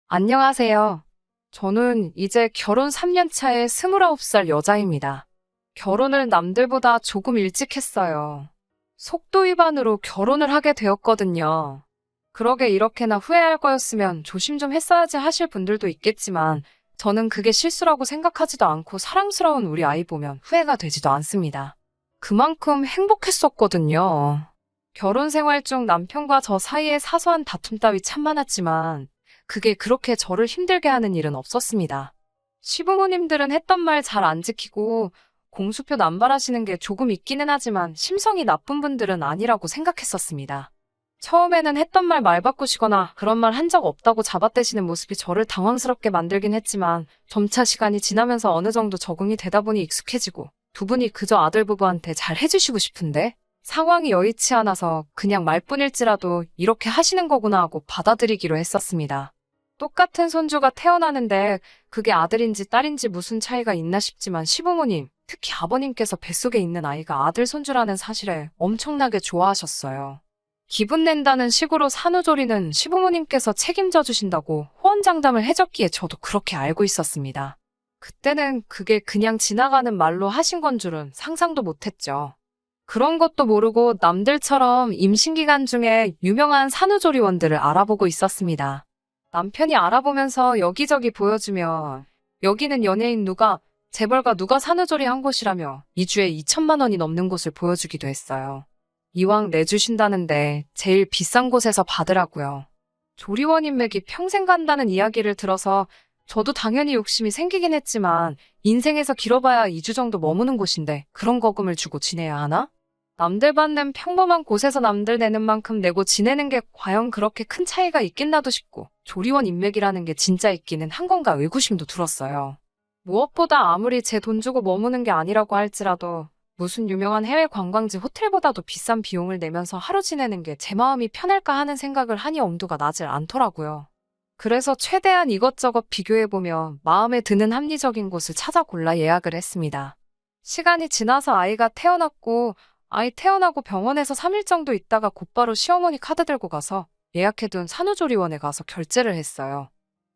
안녕하세요. 저는 이제 결혼 3년 차의 29살 여자입니다. 결혼을 남들보다 조금 일찍 했어요. 속도 위반으로 결혼을 하게 되었거든요. 그러게 이렇게나 후회할 거였으면 조심 좀 했어야지 하실 분들도 있겠지만 저는 그게 실수라고 생각하지도 않고 사랑스러운 우리 아이 보면 후회가 되지도 않습니다. 그만큼 행복했었거든요. 결혼 생활 중 남편과 저 사이에 사소한 다툼 따위 참 많았지만 그게 그렇게 저를 힘들게 하는 일은 없었습니다. 시부모님들은 했던 말 잘 안 지키고 공수표 남발하시는 게 조금 있기는 하지만 심성이 나쁜 분들은 아니라고 생각했었습니다. 처음에는 했던 말 바꾸시거나 그런 말 한 적 없다고 잡아떼시는 모습이 저를 당황스럽게 만들긴 했지만 점차 시간이 지나면서 어느 정도 적응이 되다 보니 익숙해지고 두 분이 그저 아들 부부한테 잘 해주시고 싶은데 상황이 여의치 않아서 그냥 말뿐일지라도 이렇게 하시는 거구나 하고 받아들이기로 했었습니다. 똑같은 손주가 태어나는데 그게 아들인지 딸인지 무슨 차이가 있나 싶지만 시부모님, 특히 아버님께서 뱃속에 있는 아이가 아들 손주라는 사실에 엄청나게 좋아하셨어요. 기분 낸다는 식으로 산후조리는 시부모님께서 책임져 주신다고 호언장담을 해줬기에 저도 그렇게 알고 있었습니다. 그때는 그게 그냥 지나가는 말로 하신 건 줄은 상상도 못했죠. 그런 것도 모르고 남들처럼 임신기간 중에 유명한 산후조리원들을 알아보고 있었습니다. 남편이 알아보면서 여기저기 보여주며 여기는 연예인 누가, 재벌가 누가 산후조리 한 곳이라며 2주에 2천만 원이 넘는 곳을 보여주기도 했어요. 이왕 내주신다는데 제일 비싼 곳에서 받으라고요. 조리원 인맥이 평생 간다는 이야기를 들어서 저도 당연히 욕심이 생기긴 했지만 인생에서 길어봐야 2주 정도 머무는 곳인데 그런 거금을 주고 지내야 하나? 남들 받는 평범한 곳에서 남들 내는 만큼 내고 지내는 게 과연 그렇게 큰 차이가 있겠나도 싶고 조리원 인맥이라는 게 진짜 있기는 한 건가 의구심도 들었어요. 무엇보다 아무리 제 돈 주고 머무는 게 아니라고 할지라도 무슨 유명한 해외 관광지 호텔보다도 비싼 비용을 내면서 하루 지내는 게 제 마음이 편할까 하는 생각을 하니 엄두가 나질 않더라고요. 그래서 최대한 이것저것 비교해보며 마음에 드는 합리적인 곳을 찾아 골라 예약을 했습니다. 시간이 지나서 아이가 태어났고 아이 태어나고 병원에서 3일 정도 있다가 곧바로 시어머니 카드 들고 가서 예약해둔 산후조리원에 가서 결제를 했어요.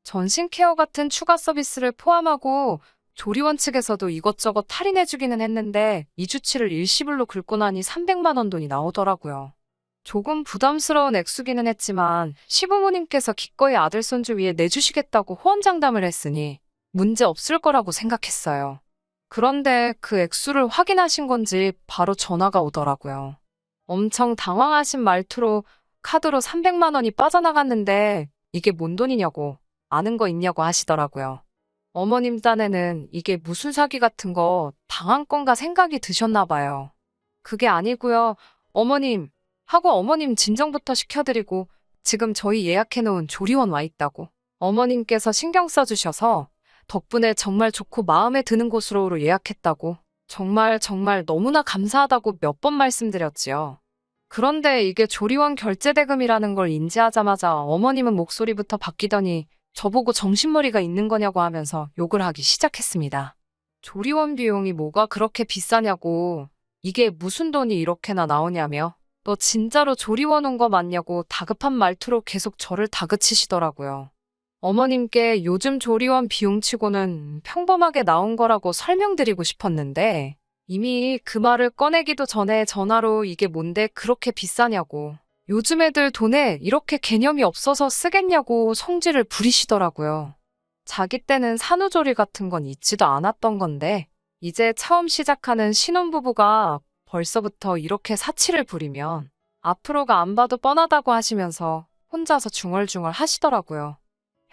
전신 케어 같은 추가 서비스를 포함하고 조리원 측에서도 이것저것 할인해주기는 했는데 2주치를 일시불로 긁고 나니 300만 원 돈이 나오더라고요. 조금 부담스러운 액수기는 했지만 시부모님께서 기꺼이 아들 손주 위에 내주시겠다고 호언장담을 했으니 문제 없을 거라고 생각했어요. 그런데 그 액수를 확인하신 건지 바로 전화가 오더라고요. 엄청 당황하신 말투로 카드로 300만 원이 빠져나갔는데 이게 뭔 돈이냐고 아는 거 있냐고 하시더라고요. 어머님 딴에는 이게 무슨 사기 같은 거 당한 건가 생각이 드셨나 봐요. 그게 아니고요. 어머님 하고 어머님 진정부터 시켜드리고 지금 저희 예약해놓은 조리원 와 있다고 어머님께서 신경 써주셔서 덕분에 정말 좋고 마음에 드는 곳으로 예약했다고 정말 너무나 감사하다고 몇 번 말씀드렸지요. 그런데 이게 조리원 결제 대금이라는 걸 인지하자마자 어머님은 목소리부터 바뀌더니 저보고 정신머리가 있는 거냐고 하면서 욕을 하기 시작했습니다. 조리원 비용이 뭐가 그렇게 비싸냐고 이게 무슨 돈이 이렇게나 나오냐며 너 진짜로 조리원 온 거 맞냐고 다급한 말투로 계속 저를 다그치시더라고요. 어머님께 요즘 조리원 비용치고는 평범하게 나온 거라고 설명드리고 싶었는데 이미 그 말을 꺼내기도 전에 전화로 이게 뭔데 그렇게 비싸냐고 요즘 애들 돈에 이렇게 개념이 없어서 쓰겠냐고 성질을 부리시더라고요. 자기 때는 산후조리 같은 건 있지도 않았던 건데 이제 처음 시작하는 신혼부부가 벌써부터 이렇게 사치를 부리면 앞으로가 안 봐도 뻔하다고 하시면서 혼자서 중얼중얼 하시더라고요.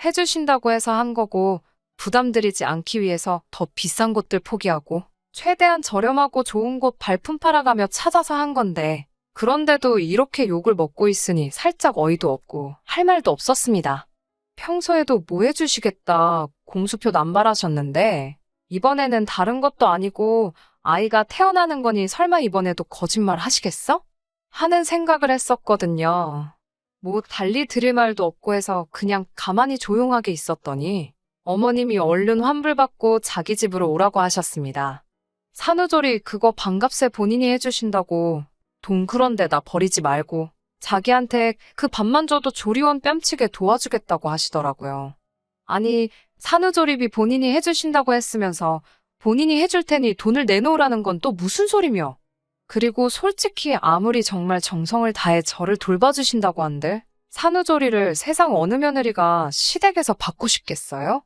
해주신다고 해서 한 거고 부담드리지 않기 위해서 더 비싼 곳들 포기하고 최대한 저렴하고 좋은 곳 발품 팔아가며 찾아서 한 건데 그런데도 이렇게 욕을 먹고 있으니 살짝 어이도 없고 할 말도 없었습니다. 평소에도 뭐 해주시겠다 공수표 남발하셨는데 이번에는 다른 것도 아니고 아이가 태어나는 거니 설마 이번에도 거짓말 하시겠어? 하는 생각을 했었거든요. 뭐 달리 드릴 말도 없고 해서 그냥 가만히 조용하게 있었더니 어머님이 얼른 환불받고 자기 집으로 오라고 하셨습니다. 산후조리 그거 반값에 본인이 해주신다고 돈 그런 데다 버리지 말고 자기한테 그 밥만 줘도 조리원 뺨치게 도와주겠다고 하시더라고요. 아니, 산후조리비 본인이 해주신다고 했으면서 본인이 해줄 테니 돈을 내놓으라는 건 또 무슨 소리며. 그리고 솔직히 아무리 정말 정성을 다해 저를 돌봐주신다고 한들 산후조리를 세상 어느 며느리가 시댁에서 받고 싶겠어요?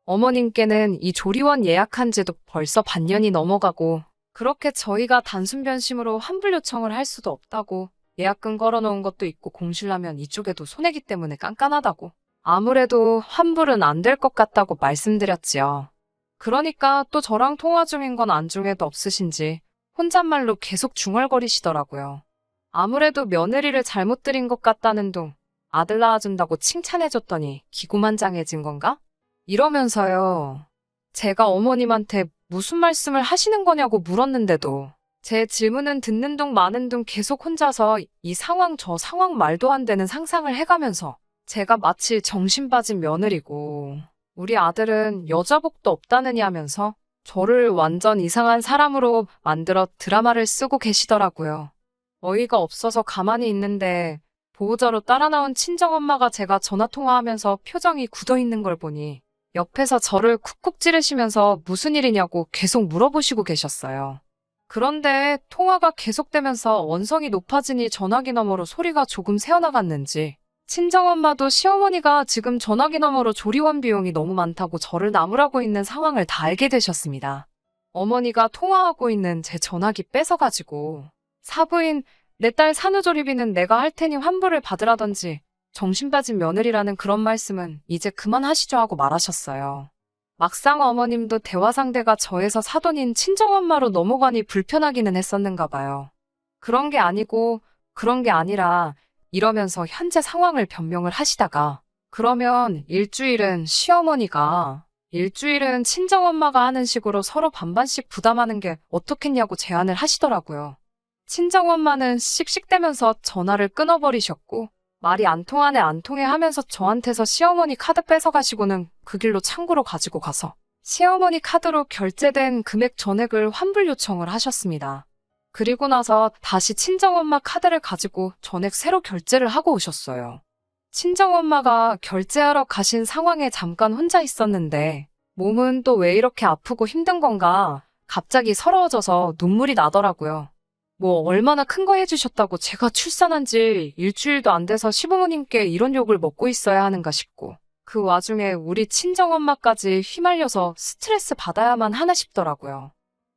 어머님께는 이 조리원 예약한 지도 벌써 반년이 넘어가고 그렇게 저희가 단순 변심으로 환불 요청을 할 수도 없다고 예약금 걸어놓은 것도 있고 공실라면 이쪽에도 손해기 때문에 깐깐하다고 아무래도 환불은 안 될 것 같다고 말씀드렸지요. 그러니까 또 저랑 통화 중인 건 안중에도 없으신지 혼잣말로 계속 중얼거리시더라고요. 아무래도 며느리를 잘못 들인 것 같다는 둥 아들 낳아준다고 칭찬해줬더니 기고만장해진 건가? 이러면서요. 제가 어머님한테 무슨 말씀을 하시는 거냐고 물었는데도 제 질문은 듣는 둥 마는 둥 계속 혼자서 이 상황 저 상황 말도 안 되는 상상을 해가면서 제가 마치 정신 빠진 며느리고 우리 아들은 여자복도 없다느니 하면서 저를 완전 이상한 사람으로 만들어 드라마를 쓰고 계시더라고요. 어이가 없어서 가만히 있는데 보호자로 따라 나온 친정엄마가 제가 전화통화하면서 표정이 굳어있는 걸 보니 옆에서 저를 쿡쿡 찌르시면서 무슨 일이냐고 계속 물어보시고 계셨어요. 그런데 통화가 계속되면서 원성이 높아지니 전화기 너머로 소리가 조금 새어나갔는지 친정엄마도 시어머니가 지금 전화기 너머로 조리원 비용이 너무 많다고 저를 나무라고 있는 상황을 다 알게 되셨습니다. 어머니가 통화하고 있는 제 전화기 뺏어가지고 사부인 내 딸 산후조리비는 내가 할 테니 환불을 받으라던지 정신 빠진 며느리라는 그런 말씀은 이제 그만하시죠 하고 말하셨어요. 막상 어머님도 대화 상대가 저에서 사돈인 친정엄마로 넘어가니 불편하기는 했었는가 봐요. 그런 게 아니고 그런 게 아니라 이러면서 현재 상황을 변명을 하시다가 그러면 일주일은 시어머니가 일주일은 친정엄마가 하는 식으로 서로 반반씩 부담하는 게 어떻겠냐고 제안을 하시더라고요. 친정엄마는 씩씩대면서 전화를 끊어버리셨고 말이 안 통하네 안 통해 하면서 저한테서 시어머니 카드 뺏어가시고는 그 길로 창구로 가지고 가서 시어머니 카드로 결제된 금액 전액을 환불 요청을 하셨습니다. 그리고 나서 다시 친정엄마 카드를 가지고 전액 새로 결제를 하고 오셨어요. 친정엄마가 결제하러 가신 상황에 잠깐 혼자 있었는데 몸은 또 왜 이렇게 아프고 힘든 건가 갑자기 서러워져서 눈물이 나더라고요. 뭐 얼마나 큰 거 해주셨다고 제가 출산한 지 일주일도 안 돼서 시부모님께 이런 욕을 먹고 있어야 하는가 싶고 그 와중에 우리 친정엄마까지 휘말려서 스트레스 받아야만 하나 싶더라고요.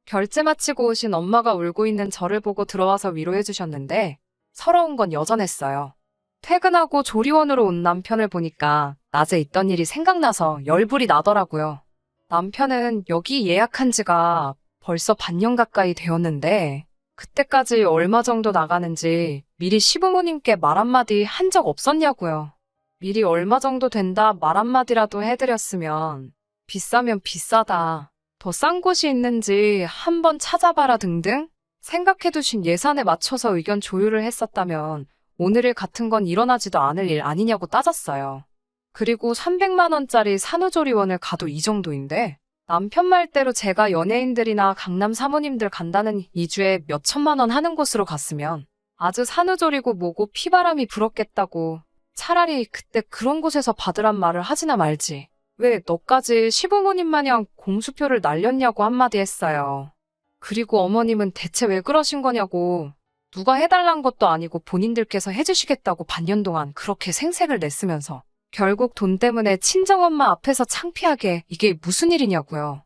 결제 마치고 오신 엄마가 울고 있는 저를 보고 들어와서 위로해 주셨는데 서러운 건 여전했어요. 퇴근하고 조리원으로 온 남편을 보니까 낮에 있던 일이 생각나서 열불이 나더라고요. 남편은 여기 예약한 지가 벌써 반년 가까이 되었는데 그때까지 얼마 정도 나가는지 미리 시부모님께 말 한마디 한 적 없었냐고요. 미리 얼마 정도 된다 말 한마디라도 해드렸으면 비싸면 비싸다. 더 싼 곳이 있는지 한번 찾아봐라 등등 생각해두신 예산에 맞춰서 의견 조율을 했었다면 오늘 일 같은 건 일어나지도 않을 일 아니냐고 따졌어요. 그리고 300만 원짜리 산후조리원을 가도 이 정도인데 남편 말대로 제가 연예인들이나 강남 사모님들 간다는 2주에 몇 천만 원 하는 곳으로 갔으면 아주 산후조리고 뭐고 피바람이 불었겠다고 차라리 그때 그런 곳에서 받으란 말을 하지나 말지. 왜 너까지 시부모님 마냥 공수표를 날렸냐고 한마디 했어요. 그리고 어머님은 대체 왜 그러신 거냐고 누가 해달란 것도 아니고 본인들께서 해주시겠다고 반년 동안 그렇게 생색을 냈으면서 결국 돈 때문에 친정엄마 앞에서 창피하게 이게 무슨 일이냐고요.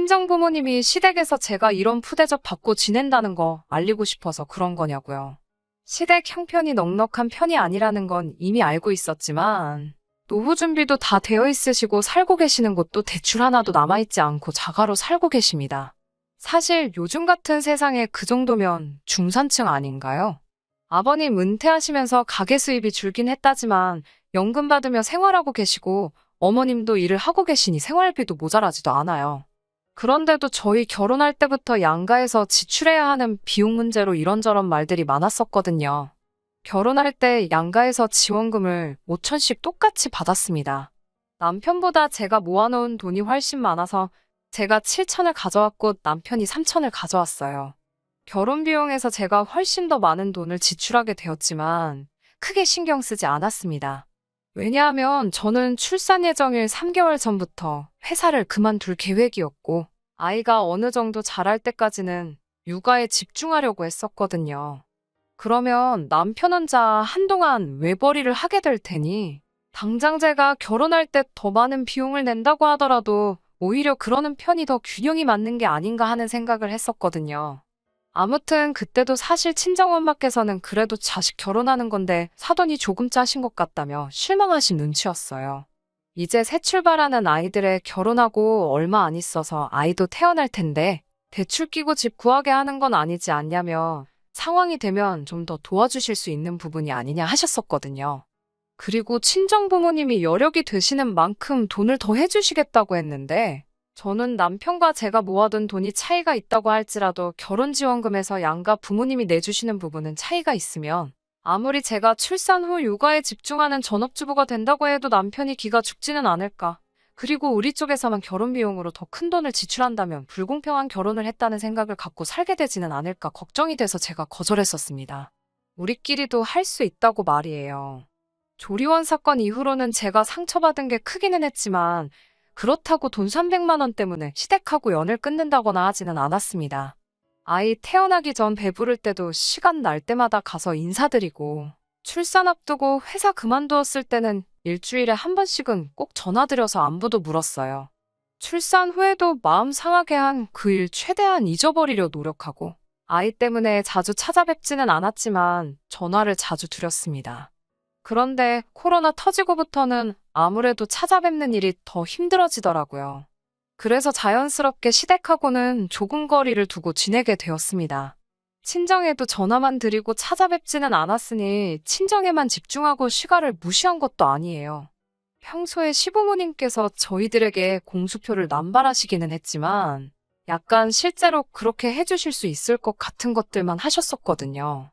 친정부모님이 시댁에서 제가 이런 푸대접 받고 지낸다는 거 알리고 싶어서 그런 거냐고요. 시댁 형편이 넉넉한 편이 아니라는 건 이미 알고 있었지만 노후 준비도 다 되어 있으시고 살고 계시는 곳도 대출 하나도 남아있지 않고 자가로 살고 계십니다. 사실 요즘 같은 세상에 그 정도면 중산층 아닌가요? 아버님 은퇴하시면서 가계 수입이 줄긴 했다지만 연금 받으며 생활하고 계시고 어머님도 일을 하고 계시니 생활비도 모자라지도 않아요. 그런데도 저희 결혼할 때부터 양가에서 지출해야 하는 비용 문제로 이런저런 말들이 많았었거든요. 결혼할 때 양가에서 지원금을 5천씩 똑같이 받았습니다. 남편보다 제가 모아놓은 돈이 훨씬 많아서 제가 7천을 가져왔고 남편이 3천을 가져왔어요. 결혼 비용에서 제가 훨씬 더 많은 돈을 지출하게 되었지만 크게 신경 쓰지 않았습니다. 왜냐하면 저는 출산 예정일 3개월 전부터 회사를 그만둘 계획이었고, 아이가 어느 정도 자랄 때까지는 육아에 집중하려고 했었거든요. 그러면 남편 혼자 한동안 외벌이를 하게 될 테니, 당장 제가 결혼할 때 더 많은 비용을 낸다고 하더라도 오히려 그러는 편이 더 균형이 맞는 게 아닌가 하는 생각을 했었거든요. 아무튼 그때도 사실 친정엄마께서는 그래도 자식 결혼하는 건데 사돈이 조금 짜신 것 같다며 실망하신 눈치였어요. 이제 새 출발하는 아이들의 결혼하고 얼마 안 있어서 아이도 태어날 텐데 대출 끼고 집 구하게 하는 건 아니지 않냐며 상황이 되면 좀 더 도와주실 수 있는 부분이 아니냐 하셨었거든요. 그리고 친정 부모님이 여력이 되시는 만큼 돈을 더 해주시겠다고 했는데 저는 남편과 제가 모아둔 돈이 차이가 있다고 할지라도 결혼지원금에서 양가 부모님이 내주시는 부분은 차이가 있으면 아무리 제가 출산 후 육아에 집중하는 전업주부가 된다고 해도 남편이 기가 죽지는 않을까. 그리고 우리 쪽에서만 결혼 비용으로 더 큰 돈을 지출한다면 불공평한 결혼을 했다는 생각을 갖고 살게 되지는 않을까 걱정이 돼서 제가 거절했었습니다. 우리끼리도 할 수 있다고 말이에요. 조리원 사건 이후로는 제가 상처받은 게 크기는 했지만 그렇다고 돈 300만 원 때문에 시댁하고 연을 끊는다거나 하지는 않았습니다. 아이 태어나기 전 배부를 때도 시간 날 때마다 가서 인사드리고 출산 앞두고 회사 그만두었을 때는 일주일에 한 번씩은 꼭 전화드려서 안부도 물었어요. 출산 후에도 마음 상하게 한 그 일 최대한 잊어버리려 노력하고 아이 때문에 자주 찾아뵙지는 않았지만 전화를 자주 드렸습니다. 그런데 코로나 터지고부터는 아무래도 찾아뵙는 일이 더 힘들어지더라고요. 그래서 자연스럽게 시댁하고는 조금 거리를 두고 지내게 되었습니다. 친정에도 전화만 드리고 찾아뵙지는 않았으니 친정에만 집중하고 시가를 무시한 것도 아니에요. 평소에 시부모님께서 저희들에게 공수표를 남발하시기는 했지만 약간 실제로 그렇게 해주실 수 있을 것 같은 것들만 하셨었거든요.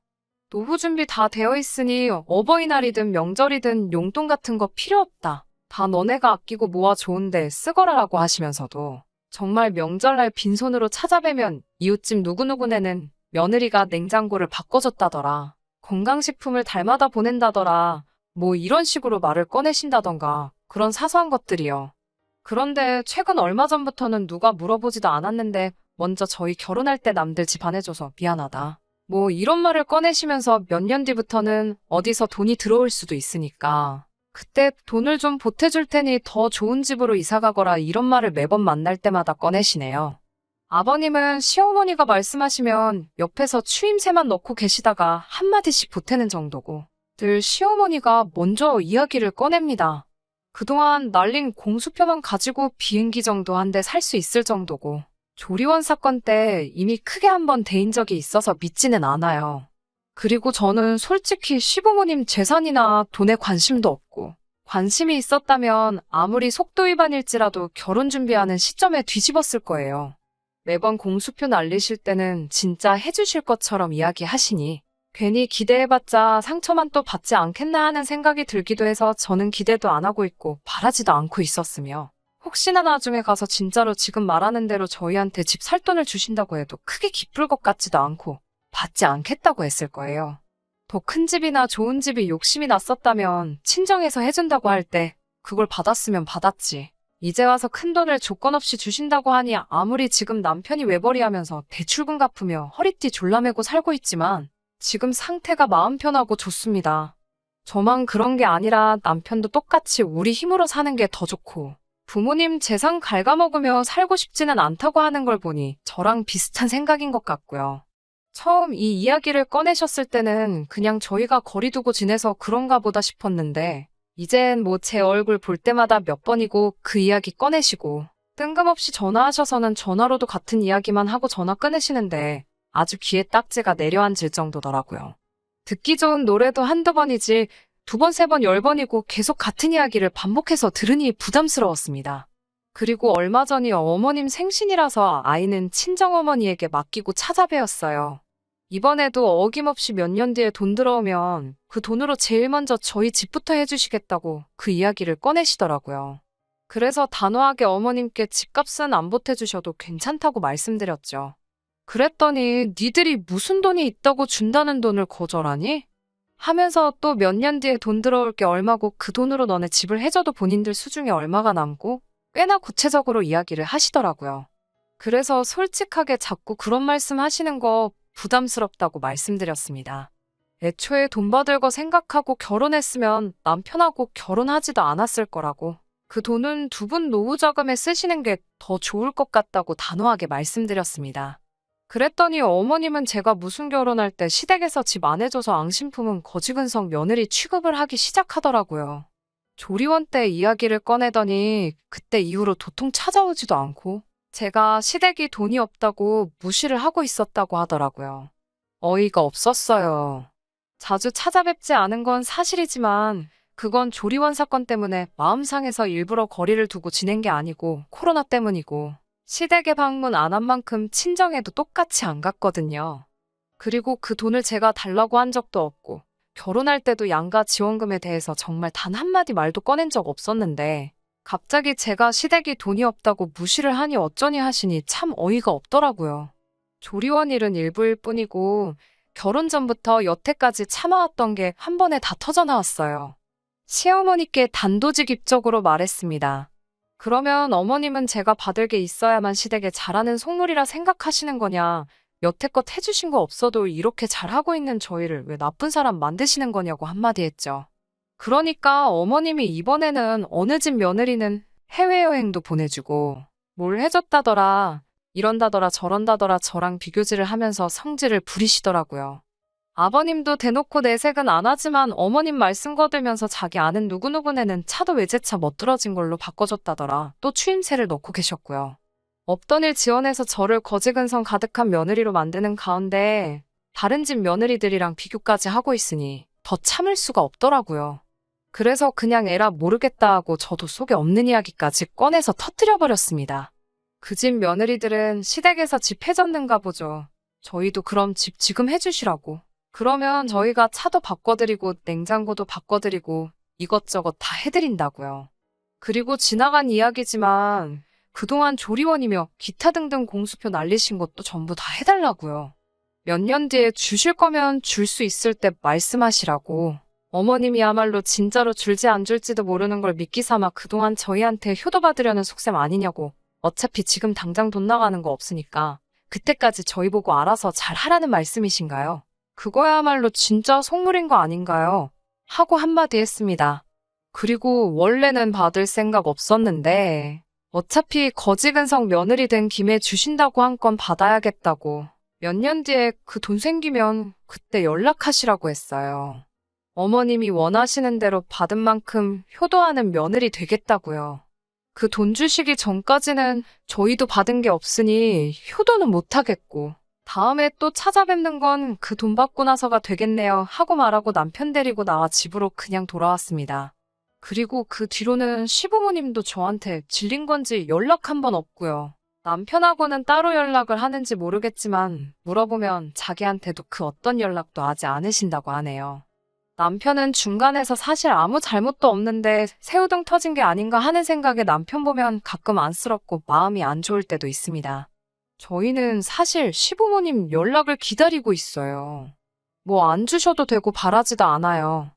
노후 준비 다 되어 있으니 어버이날이든 명절이든 용돈 같은 거 필요 없다. 다 너네가 아끼고 모아 좋은데 쓰거라라고 하시면서도 정말 명절날 빈손으로 찾아뵈면 이웃집 누구누구네는 며느리가 냉장고를 바꿔줬다더라. 건강식품을 달마다 보낸다더라. 뭐 이런 식으로 말을 꺼내신다던가 그런 사소한 것들이요. 그런데 최근 얼마 전부터는 누가 물어보지도 않았는데 먼저 저희 결혼할 때 남들 집 안 해줘서 미안하다. 뭐 이런 말을 꺼내시면서 몇 년 뒤부터는 어디서 돈이 들어올 수도 있으니까 그때 돈을 좀 보태줄 테니 더 좋은 집으로 이사 가거라 이런 말을 매번 만날 때마다 꺼내시네요. 아버님은 시어머니가 말씀하시면 옆에서 추임새만 넣고 계시다가 한마디씩 보태는 정도고 늘 시어머니가 먼저 이야기를 꺼냅니다. 그동안 날린 공수표만 가지고 비행기 정도 한 대 살 수 있을 정도고 조리원 사건 때 이미 크게 한번 데인 적이 있어서 믿지는 않아요. 그리고 저는 솔직히 시부모님 재산이나 돈에 관심도 없고 관심이 있었다면 아무리 속도 위반일지라도 결혼 준비하는 시점에 뒤집었을 거예요. 매번 공수표 날리실 때는 진짜 해주실 것처럼 이야기하시니 괜히 기대해봤자 상처만 또 받지 않겠나 하는 생각이 들기도 해서 저는 기대도 안 하고 있고 바라지도 않고 있었으며 혹시나 나중에 가서 진짜로 지금 말하는 대로 저희한테 집 살 돈을 주신다고 해도 크게 기쁠 것 같지도 않고 받지 않겠다고 했을 거예요. 더 큰 집이나 좋은 집이 욕심이 났었다면 친정에서 해준다고 할 때 그걸 받았으면 받았지. 이제 와서 큰 돈을 조건 없이 주신다고 하니 아무리 지금 남편이 외벌이하면서 대출금 갚으며 허리띠 졸라매고 살고 있지만 지금 상태가 마음 편하고 좋습니다. 저만 그런 게 아니라 남편도 똑같이 우리 힘으로 사는 게 더 좋고 부모님 재산 갉아먹으며 살고 싶지는 않다고 하는 걸 보니 저랑 비슷한 생각인 것 같고요. 처음 이 이야기를 꺼내셨을 때는 그냥 저희가 거리 두고 지내서 그런가 보다 싶었는데 이젠 뭐 제 얼굴 볼 때마다 몇 번이고 그 이야기 꺼내시고 뜬금없이 전화하셔서는 전화로도 같은 이야기만 하고 전화 끊으시는데 아주 귀에 딱지가 내려앉을 정도더라고요. 듣기 좋은 노래도 한두 번이지 두 번, 세 번, 10번이고 계속 같은 이야기를 반복해서 들으니 부담스러웠습니다. 그리고 얼마 전이 어머님 생신이라서 아이는 친정어머니에게 맡기고 찾아뵈었어요. 이번에도 어김없이 몇 년 뒤에 돈 들어오면 그 돈으로 제일 먼저 저희 집부터 해주시겠다고 그 이야기를 꺼내시더라고요. 그래서 단호하게 어머님께 집값은 안 보태주셔도 괜찮다고 말씀드렸죠. 그랬더니 니들이 무슨 돈이 있다고 준다는 돈을 거절하니? 하면서 또 몇 년 뒤에 돈 들어올 게 얼마고 그 돈으로 너네 집을 해줘도 본인들 수중에 얼마가 남고 꽤나 구체적으로 이야기를 하시더라고요. 그래서 솔직하게 자꾸 그런 말씀 하시는 거 부담스럽다고 말씀드렸습니다. 애초에 돈 받을 거 생각하고 결혼했으면 남편하고 결혼하지도 않았을 거라고. 그 돈은 두 분 노후 자금에 쓰시는 게 더 좋을 것 같다고 단호하게 말씀드렸습니다. 그랬더니 어머님은 제가 무슨 결혼할 때 시댁에서 집 안 해줘서 앙심품은 거지근성 며느리 취급을 하기 시작하더라고요. 조리원 때 이야기를 꺼내더니 그때 이후로 도통 찾아오지도 않고 제가 시댁이 돈이 없다고 무시를 하고 있었다고 하더라고요. 어이가 없었어요. 자주 찾아뵙지 않은 건 사실이지만 그건 조리원 사건 때문에 마음 상해서 일부러 거리를 두고 지낸 게 아니고 코로나 때문이고 시댁에 방문 안 한 만큼 친정에도 똑같이 안 갔거든요. 그리고 그 돈을 제가 달라고 한 적도 없고 결혼할 때도 양가 지원금에 대해서 정말 단 한마디 말도 꺼낸 적 없었는데 갑자기 제가 시댁이 돈이 없다고 무시를 하니 어쩌니 하시니 참 어이가 없더라고요. 조리원 일은 일부일 뿐이고 결혼 전부터 여태까지 참아왔던 게 한 번에 다 터져나왔어요. 시어머니께 단도직입적으로 말했습니다. 그러면 어머님은 제가 받을 게 있어야만 시댁에 잘하는 속물이라 생각하시는 거냐? 여태껏 해주신 거 없어도 이렇게 잘하고 있는 저희를 왜 나쁜 사람 만드시는 거냐고 한마디 했죠. 그러니까 어머님이 이번에는 어느 집 며느리는 해외여행도 보내주고 뭘 해줬다더라, 이런다더라 저런다더라 저랑 비교질을 하면서 성질을 부리시더라고요. 아버님도 대놓고 내색은 안 하지만 어머님 말씀 거들면서 자기 아는 누구누구네는 차도 외제차 멋들어진 걸로 바꿔줬다더라. 또 추임새를 넣고 계셨고요. 없던 일 지원해서 저를 거지근성 가득한 며느리로 만드는 가운데 다른 집 며느리들이랑 비교까지 하고 있으니 더 참을 수가 없더라고요. 그래서 그냥 에라 모르겠다 하고 저도 속에 없는 이야기까지 꺼내서 터뜨려버렸습니다. 그 집 며느리들은 시댁에서 집 해줬는가 보죠. 저희도 그럼 집 지금 해주시라고. 그러면 저희가 차도 바꿔드리고 냉장고도 바꿔드리고 이것저것 다 해드린다고요. 그리고 지나간 이야기지만 그동안 조리원이며 기타 등등 공수표 날리신 것도 전부 다 해달라고요. 몇 년 뒤에 주실 거면 줄 수 있을 때 말씀하시라고. 어머님이야말로 진짜로 줄지 안 줄지도 모르는 걸 믿기 삼아 그동안 저희한테 효도받으려는 속셈 아니냐고. 어차피 지금 당장 돈 나가는 거 없으니까 그때까지 저희 보고 알아서 잘 하라는 말씀이신가요? 그거야말로 진짜 속물인 거 아닌가요? 하고 한마디 했습니다. 그리고 원래는 받을 생각 없었는데 어차피 거지근성 며느리 된 김에 주신다고 한 건 받아야겠다고 몇 년 뒤에 그 돈 생기면 그때 연락하시라고 했어요. 어머님이 원하시는 대로 받은 만큼 효도하는 며느리 되겠다고요. 그 돈 주시기 전까지는 저희도 받은 게 없으니 효도는 못하겠고 다음에 또 찾아뵙는 건 그 돈 받고 나서가 되겠네요 하고 말하고 남편 데리고 나와 집으로 그냥 돌아왔습니다. 그리고 그 뒤로는 시부모님도 저한테 질린 건지 연락 한 번 없고요. 남편하고는 따로 연락을 하는지 모르겠지만 물어보면 자기한테도 그 어떤 연락도 하지 않으신다고 하네요. 남편은 중간에서 사실 아무 잘못도 없는데 새우등 터진 게 아닌가 하는 생각에 남편 보면 가끔 안쓰럽고 마음이 안 좋을 때도 있습니다. 저희는 사실 시부모님 연락을 기다리고 있어요. 뭐 안 주셔도 되고 바라지도 않아요.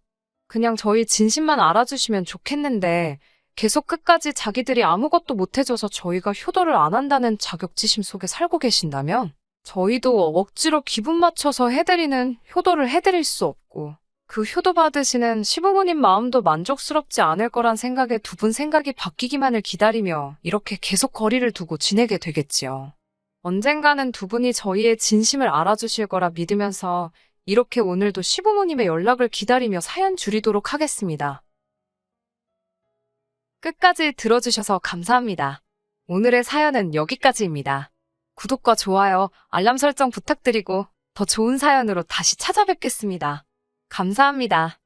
그냥 저희 진심만 알아주시면 좋겠는데 계속 끝까지 자기들이 아무것도 못해줘서 저희가 효도를 안 한다는 자격지심 속에 살고 계신다면 저희도 억지로 기분 맞춰서 해드리는 효도를 해드릴 수 없고 그 효도 받으시는 시부모님 마음도 만족스럽지 않을 거란 생각에 두 분 생각이 바뀌기만을 기다리며 이렇게 계속 거리를 두고 지내게 되겠지요. 언젠가는 두 분이 저희의 진심을 알아주실 거라 믿으면서 이렇게 오늘도 시부모님의 연락을 기다리며 사연 줄이도록 하겠습니다. 끝까지 들어주셔서 감사합니다. 오늘의 사연은 여기까지입니다. 구독과 좋아요, 알람 설정 부탁드리고 더 좋은 사연으로 다시 찾아뵙겠습니다. 감사합니다.